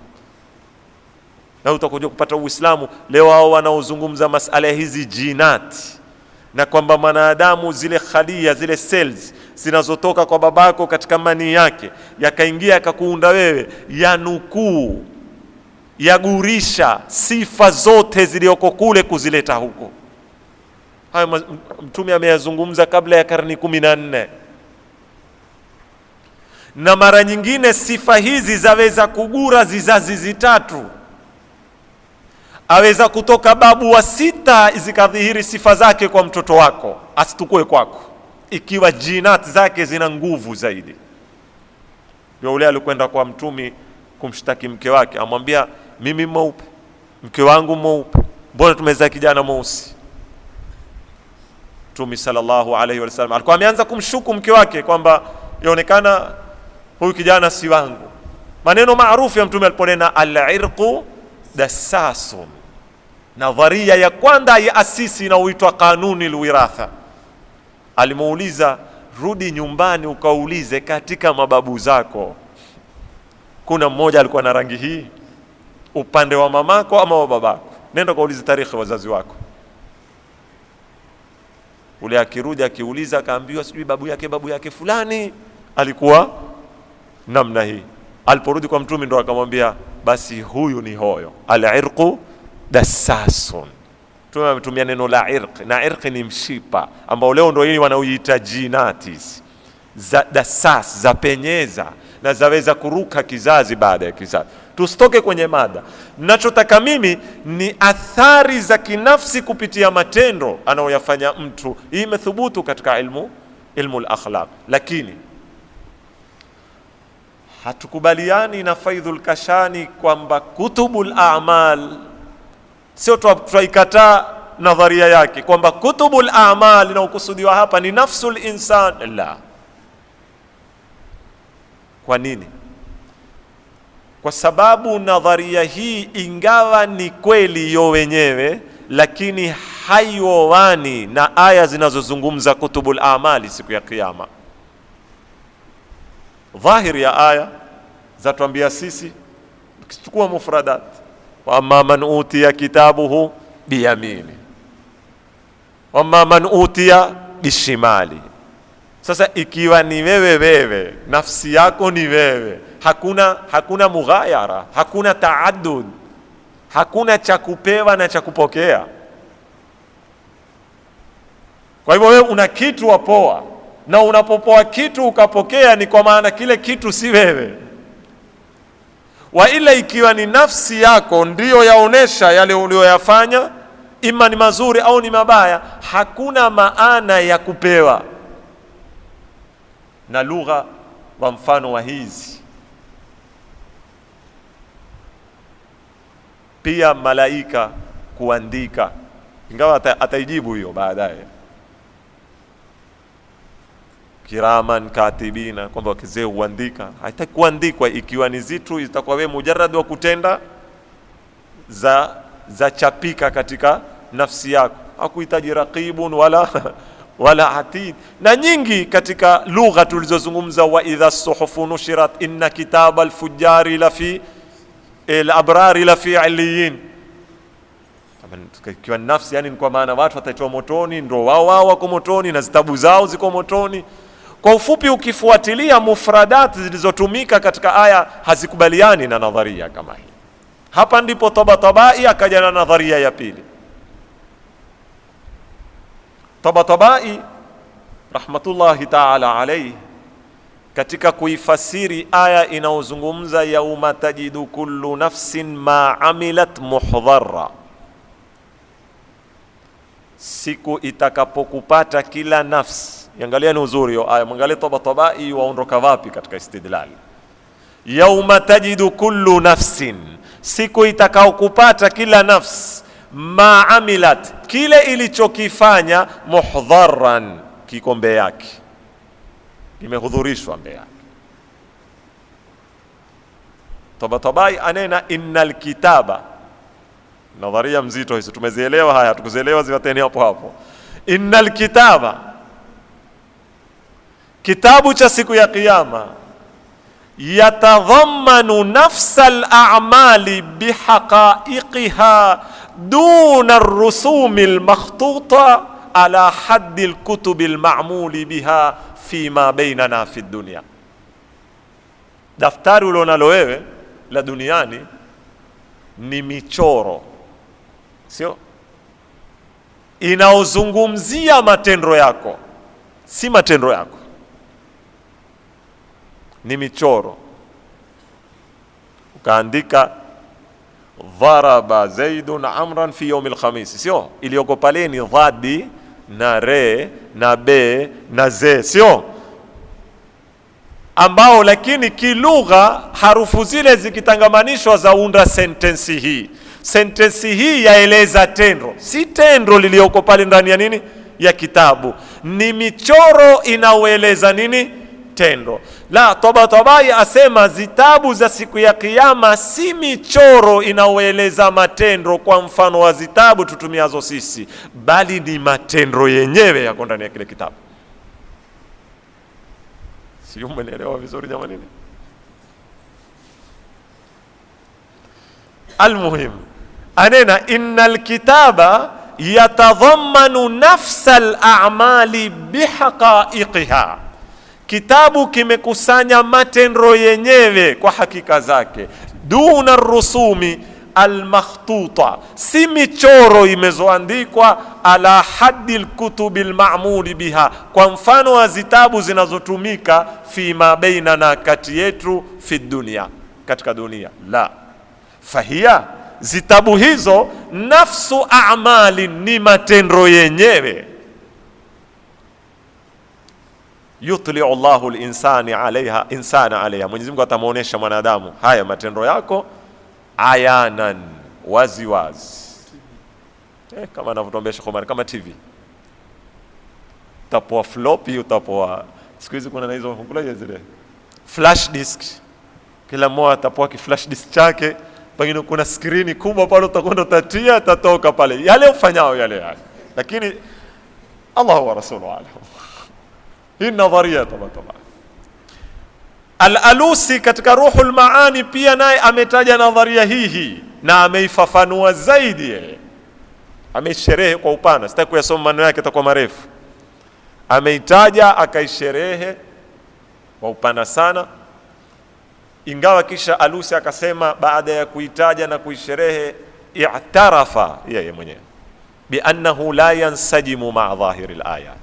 Na utakuja kupata Uislamu leo hao wanaozungumza masala hizi jinati, na kwamba mwanadamu zile khalia, zile cells zinazotoka kwa babako katika mani yake yakaingia yakakuunda wewe, yanukuu yagurisha sifa zote zilioko kule kuzileta huko. Hayo Mtume ameyazungumza kabla ya karni 14. Na mara nyingine sifa hizi zaweza kugura zizazi zitatu, aweza kutoka babu wa 6 zikadhihiri sifa zake kwa mtoto wako asitukue kwako, ikiwa jinati zake zina nguvu zaidi. Yule alikwenda kwa Mtume kumshtaki mke wake, amwambia mimi mweupe, mke wangu mweupe, mbona tumezaa kijana mweusi? Mtume sallallahu alaihi wasallam alikuwa ameanza kumshuku mke wake kwamba yaonekana huyu kijana si wangu. Maneno maarufu ya Mtume aliponena al-irqu dassasun, nadharia ya kwanza ya asisi inaoitwa kanuni al-wiratha. Alimuuliza, rudi nyumbani ukaulize katika mababu zako kuna mmoja alikuwa na rangi hii upande wa mamako ama wa babako? Nenda kaulize tarikhi wazazi wako. Ule akirudi akiuliza akaambiwa sijui babu yake fulani alikuwa namna hii. Aliporudi kwa Mtume ndo akamwambia basi huyu ni hoyo, al-irqu dassasun. Mtume ametumia neno la irq, na irq ni mshipa ambao leo ndio hii wanaoita jinatis za dassas, za penyeza na zaweza kuruka kizazi baada ya kizazi. Tusitoke kwenye mada. Ninachotaka mimi ni athari za kinafsi kupitia matendo anayoyafanya mtu. Hii imethubutu katika ilmu al-akhlaq. Lakini hatukubaliani na Faidhul Kashani kwamba kutubul a'mal, sio tuikataa nadharia yake kwamba kutubul a'mal inayokusudiwa hapa ni nafsul insan. La. Kwa nini? Kwa sababu nadharia hii ingawa ni kweli yo wenyewe, lakini haiowani na aya zinazozungumza kutubul amali siku ya Kiyama. Dhahiri ya aya zatuambia sisi, tukichukua mufradat, wa amma man utiya kitabuhu biyamini wa amma man utiya bishimali. Sasa ikiwa ni wewe, nafsi yako ni wewe, hakuna mughayara, hakuna taaddud, hakuna cha kupewa na cha kupokea. Kwa hivyo wewe una kitu wapoa, na unapopoa kitu ukapokea, ni kwa maana kile kitu si wewe. Wa ila ikiwa ni nafsi yako ndiyo yaonesha yale uliyoyafanya, ima ni mazuri au ni mabaya, hakuna maana ya kupewa. Na lugha wa mfano wa hizi pia malaika kuandika, ingawa ataijibu hiyo baadaye, kiraman katibina, kwamba wakizee huandika. Haitaki kuandikwa ikiwa ni zitu itakuwa wewe mujarrad wa kutenda za chapika katika nafsi yako, hakuhitaji raqibun wala atid. Na nyingi katika lugha tulizozungumza, wa idha suhufu nushirat inna kitaba alfujari lafi al-abrari lafi aliyin. Ikiwa nafsi, yani kwa maana watu wataitwa motoni, ndio wao wako motoni na zitabu zao ziko motoni. Kwa ufupi, ukifuatilia mufradat zilizotumika katika aya hazikubaliani na nadharia kama hii. Hapa ndipo Tabatabai akaja na nadharia ya pili. Tabatabai rahmatullahi ta'ala alayhi, katika kuifasiri aya inaozungumza yauma tajidu kullu nafsin ma amilat muhdhara, siku itakapokupata kila nafsi. Angalia ni uzuri hiyo aya, mwangalie Tabatabai waondoka wapi katika istidlal. Yauma tajidu kullu nafsin, siku itakaokupata kila nafsi, ma amilat, kile ilichokifanya, muhdharan, kiko mbele yake, imehudhurishwa mbele yake. Tabatabai anena innal kitaba, nadharia mzito hizo, tumezielewa haya, tukuzielewa ziwateni hapo hapo. Innal kitaba, kitabu cha siku ya kiyama, yatadhammanu nafsal a'mali bihaqa'iqiha duna ar-rusumi al-makhtuta ala haddi al-kutubi al-ma'muli biha fima bainana fi dunya. Daftari ulionalo wewe la duniani ni michoro, sio inaozungumzia matendo yako, si matendo yako, ni michoro. Ukaandika dharaba zaidun amran fi yawm al-khamis, sio iliyoko pale ni dhadi na re na be na ze, sio ambao, lakini kilugha harufu zile zikitangamanishwa zaunda sentensi hii. Sentensi hii yaeleza tendo, si tendo lilioko pale ndani ya nini, ya kitabu. Ni michoro inaoeleza nini, tendo. La, Tabatabai asema zitabu za siku ya kiyama si michoro inaoeleza matendo kwa mfano wa zitabu tutumiazo sisi, bali ni matendo yenyewe yako ndani ya kile kitabu. Sio, umeelewa vizuri jamani? Almuhim, anena innal kitaba yatadhammanu nafsal a'mali bihaqa'iqiha, kitabu kimekusanya matendo yenyewe kwa hakika zake, duna rusumi almakhtuta, si michoro imezoandikwa, ala haddi alkutubi alma'muli biha, kwa mfano wa zitabu zinazotumika, fima bainana, kati yetu, fi dunia, katika dunia. La, fahia, zitabu hizo, nafsu a'mali, ni matendo yenyewe, yutli'u Allahu al-insana 'alayha, Mwenyezi Mungu atamuonesha mwanadamu haya matendo yako ayanan, wazi wazi, kama anavyotuambia Sheikh Omar, kama TV utapoa floppy, utapoa siku hizi kuna na hizo fungulia zile flash disk, kila mmoja atapoa ki flash disk chake, pengine kuna skrini kubwa pale, utakwenda utatia, tatoka pale yale ufanyao yale, lakini Allah wa rasuluhu alayhi. Hii nadharia Tabatabai. Al-Alusi katika Ruhul Maani pia naye ametaja nadharia hii na ameifafanua zaidi, ameisherehe kwa upana. Sitaki kuyasoma maneno yake, yatakuwa marefu. Ameitaja akaisherehe kwa upana sana, ingawa kisha Alusi akasema baada ya kuitaja na kuisherehe, i'tarafa yeye mwenyewe biannahu la yansajimu maa dhahiri al-aya,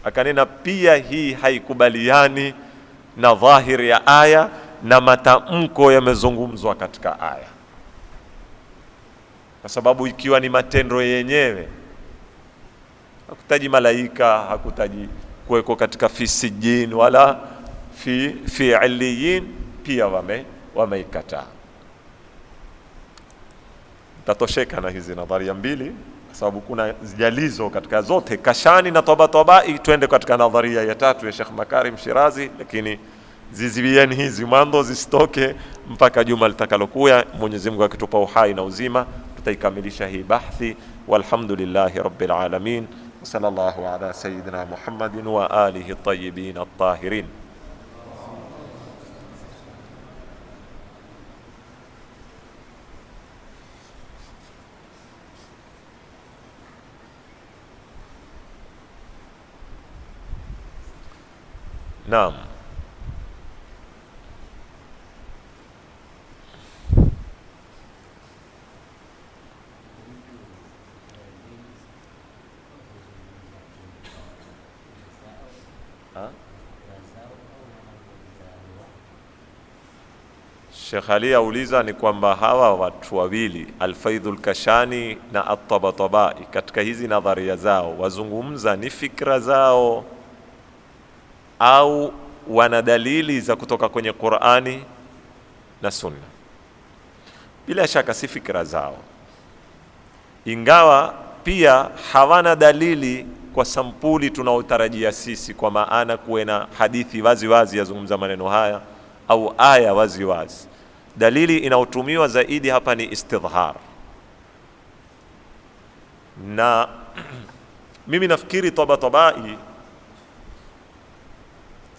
akanena pia hii haikubaliani na dhahiri ya aya na matamko yamezungumzwa katika aya, kwa sababu ikiwa ni matendo yenyewe, hakutaji malaika, hakutaji kuweko katika fi sijin wala fi illiyin, pia wameikataa. Tatosheka na hizi nadharia mbili, kwa sababu kuna jalizo katika zote, Kashani na Tabatabai. Twende katika nadharia ya tatu ya Sheikh Makarim Shirazi, lakini zizivieni hizi mwanzo zisitoke mpaka juma litakalokuya. Mwenyezi Mungu akitupa uhai na uzima tutaikamilisha hii bahthi. Walhamdulillahi rabbil alamin, wa sallallahu ala sayyidina Muhammadin wa alihi at-tayyibin at-tahirin. Naam. Sheikh Ali auliza ni kwamba hawa watu wawili Al-Faidhul Kashani na At-Tabatabai katika hizi nadharia zao wazungumza ni fikra zao au wana dalili za kutoka kwenye Qur'ani na Sunna? Bila shaka si fikra zao, ingawa pia hawana dalili kwa sampuli tunaotarajia sisi, kwa maana kuwe na hadithi wazi wazi yazungumza maneno haya au aya wazi wazi. Dalili inayotumiwa zaidi hapa ni istidhar, na mimi nafikiri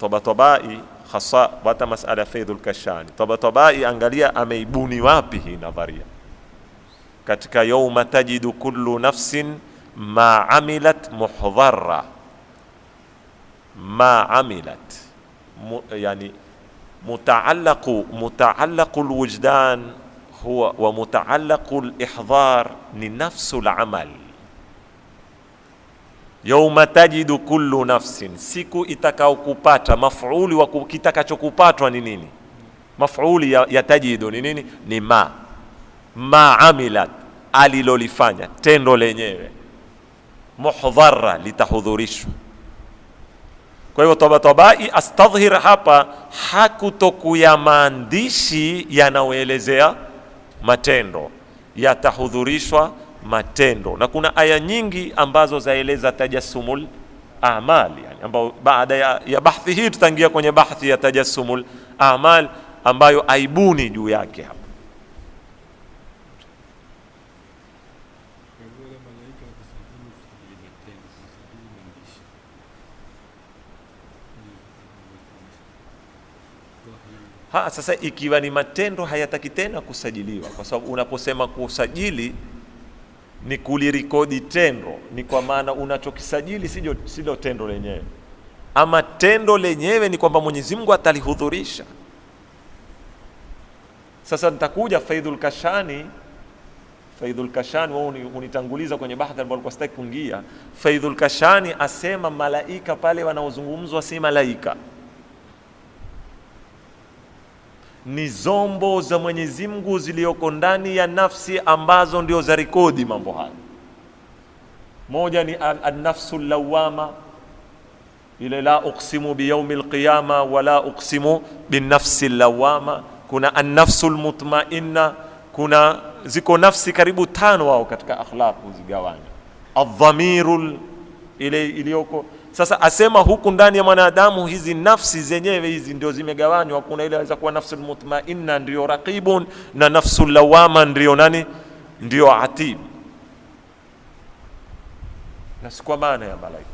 Tabatabai hasa bata masala Faidhul Kashani, Tabatabai angalia ameibuni wapi hii nadharia katika yawma tajidu kullu nafsin ma amilat muhdharra, ma amilat yani mutaallaqu alwujdan huwa wa mutaallaqu alihdhar ni nafsu alamal. Yawma tajidu kullu nafsin, siku itakao kupata, maf'uli wa kitakachokupatwa ni nini? Maf'uli ya tajidu ni nini? Ni ma amilat, alilolifanya tendo lenyewe, muhdharra litahudhurishwa. Kwa hiyo Tabatabai astadhhir hapa hakutokuya maandishi yanayoelezea matendo, yatahudhurishwa matendo, na kuna aya nyingi ambazo zaeleza tajassumul a'mal, yani ambao baada ya bahthi hii tutaingia kwenye bahthi ya tajassumul a'mal ambayo aibuni juu yake hapa. Sasa ikiwa ni matendo hayataki tena kusajiliwa, kwa sababu unaposema kusajili ni kulirekodi tendo, ni kwa maana unachokisajili sio tendo lenyewe, ama tendo lenyewe ni kwamba Mwenyezi Mungu atalihudhurisha. Sasa nitakuja Faidhul Kashani wao unitanguliza kwenye bahthi ambayo alikuwa sitaki kuingia. Faidhul Kashani asema malaika pale wanaozungumzwa si malaika, ni zombo za Mwenyezi Mungu zilioko ndani ya nafsi ambazo ndio za rekodi mambo haya. Moja ni an-nafsul lawama, ile la uqsimu biyawmil qiyama wala uqsimu bin-nafsil lawama. Kuna an-nafsul mutmainna, kuna ziko nafsi karibu 5 wao katika akhlaq uzigawanya. Adh-dhamirul ile iliyoko. Sasa asema huku ndani ya mwanadamu hizi nafsi zenyewe hizi ndio zimegawanywa. Kuna ile inaweza kuwa nafsul mutmainna ndio raqibun, na nafsul lawama ndio nani? Ndio atib. Na si kwa maana ya malaika.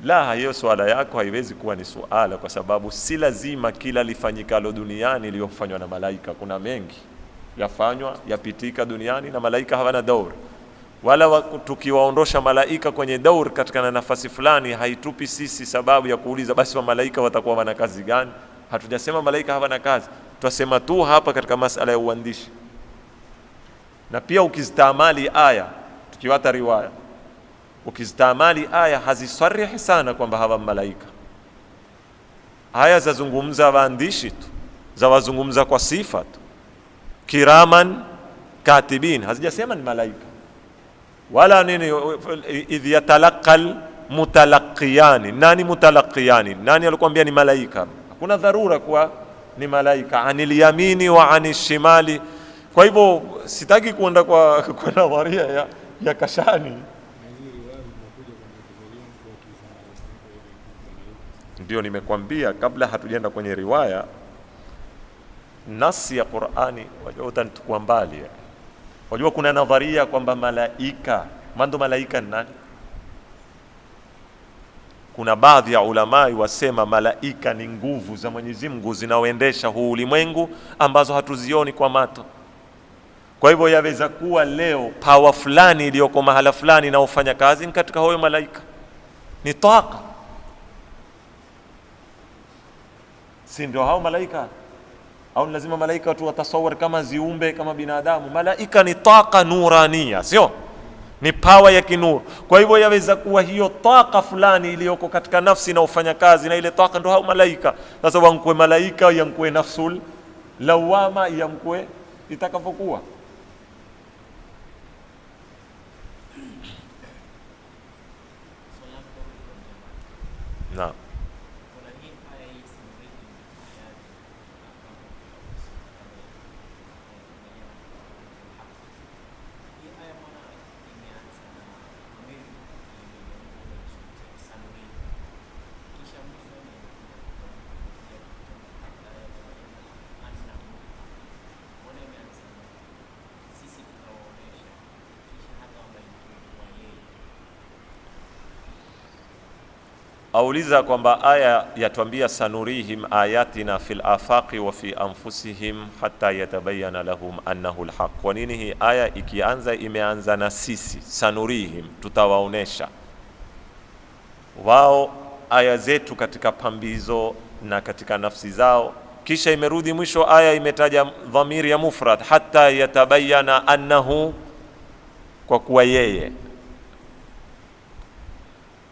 La, hiyo swala yako haiwezi kuwa ni suala, kwa sababu si lazima kila lifanyikalo duniani lilofanywa na malaika. Kuna mengi yafanywa yapitika duniani na malaika hawana daur. wala tukiwaondosha malaika kwenye daur katika nafasi fulani, haitupi sisi sababu ya kuuliza basi wa malaika watakuwa wana kazi gani. Hatujasema malaika hawana kazi, twasema tu hapa katika masala ya uandishi. Na pia ukizitamali aya, tukiwata riwaya, ukizitamali aya hazisarihi sana kwamba hawa malaika. Aya zazungumza waandishi tu, za wazungumza kwa sifa tu, kiraman katibin, hazijasema ni malaika wala nini. Idh yatalaqal mutalaqiyani, nani mutalaqiyani? Nani alikwambia ni malaika? Hakuna dharura kwa ni malaika, anil yamini wa anil shimali. Kwa hivyo sitaki kuenda kwa nadharia ya Kashani. Ndio nimekwambia kabla hatujaenda kwenye riwaya, nasi ya Qur'ani, wajua utanikua mbali. Wajua kuna nadharia kwamba malaika, mando malaika ni nani? Kuna baadhi ya ulamai wasema malaika ni nguvu za Mwenyezi Mungu zinaoendesha huu ulimwengu ambazo hatuzioni kwa mato. Kwa hivyo yaweza kuwa leo power fulani iliyoko mahala fulani na ufanya kazi katika huyo malaika, ni taqa, si ndio hao malaika? Au lazima malaika watu watasawar kama ziumbe kama binadamu? Malaika ni taqa nurania, sio? Ni power ya kinuru. Kwa hivyo yaweza kuwa hiyo taqa fulani iliyoko katika nafsi na ufanya kazi na ile taqa ndio hao malaika. Sasa wankwe malaika, yankwe nafsul lawama, yankwe itakavyokuwa. Naam. Auliza kwamba aya yatuambia sanurihim ayatina fil afaqi wa fi anfusihim hatta yatabayyana lahum annahu alhaq. Kwa nini hii aya ikianza imeanza na sisi, sanurihim, tutawaonesha wao aya zetu katika pambizo na katika nafsi zao, kisha imerudi mwisho aya imetaja dhamiri ya mufrad, hatta yatabayyana annahu, kwa kuwa yeye.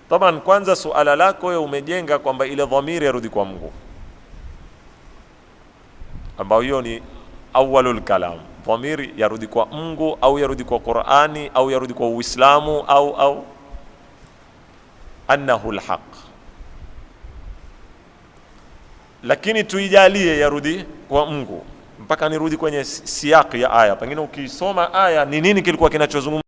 Taban, kwanza suala lako wewe umejenga kwamba ile dhamiri yarudi kwa Mungu, ambao hiyo ni awwalul kalam. Dhamiri yarudi kwa Mungu au yarudi kwa Qur'ani au yarudi kwa Uislamu au annahu alhaq. Lakini tuijalie yarudi kwa Mungu mpaka nirudi kwenye siyaki ya aya. Pengine ukisoma aya ni nini kilikuwa kinachozungumza